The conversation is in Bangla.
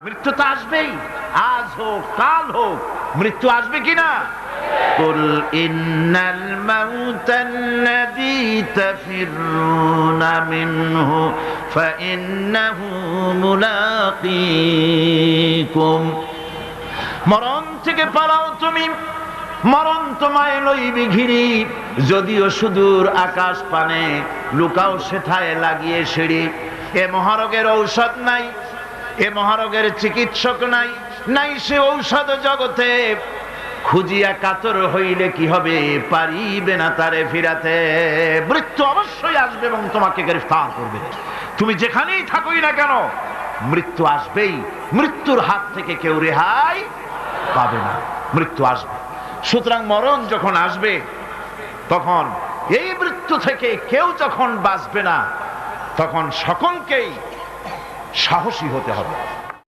মৃত্যু তো আসবেই, আজ হোক কাল হোক মৃত্যু আসবে কিনা? কুল ইন্নাল মাউতাল্লাযী তাফিররুনা মিনহু ফাইন্নাহু মুলাকীকুম। মরণ থেকে পালাও তুমি, মরণ তোমায় লইবে ঘিরি। যদিও সুদূর আকাশ পানে, লুকাও সেথায় লাগিয়ে সিঁড়ি। এ মহারোগের ঔষধ নাই, এ মহারোগের চিকিৎসক নাই, নাই সে ঔষধ জগতে। খুঁজিয়া কাতর হইলে কি হবে, পারিবে না তারে ফিরাতে। মৃত্যু অবশ্যই আসবে এবং তোমাকে গ্রেফতার করবে। তুমি যেখানেই থাকোই না কেন, মৃত্যু আসবেই। মৃত্যুর হাত থেকে কেউ রেহাই পাবে না, মৃত্যু আসবে। সুতরাং মরণ যখন আসবে, তখন এই মৃত্যু থেকে কেউ যখন বাঁচবে না, তখন সকলকেই সাহসী হতে হবে।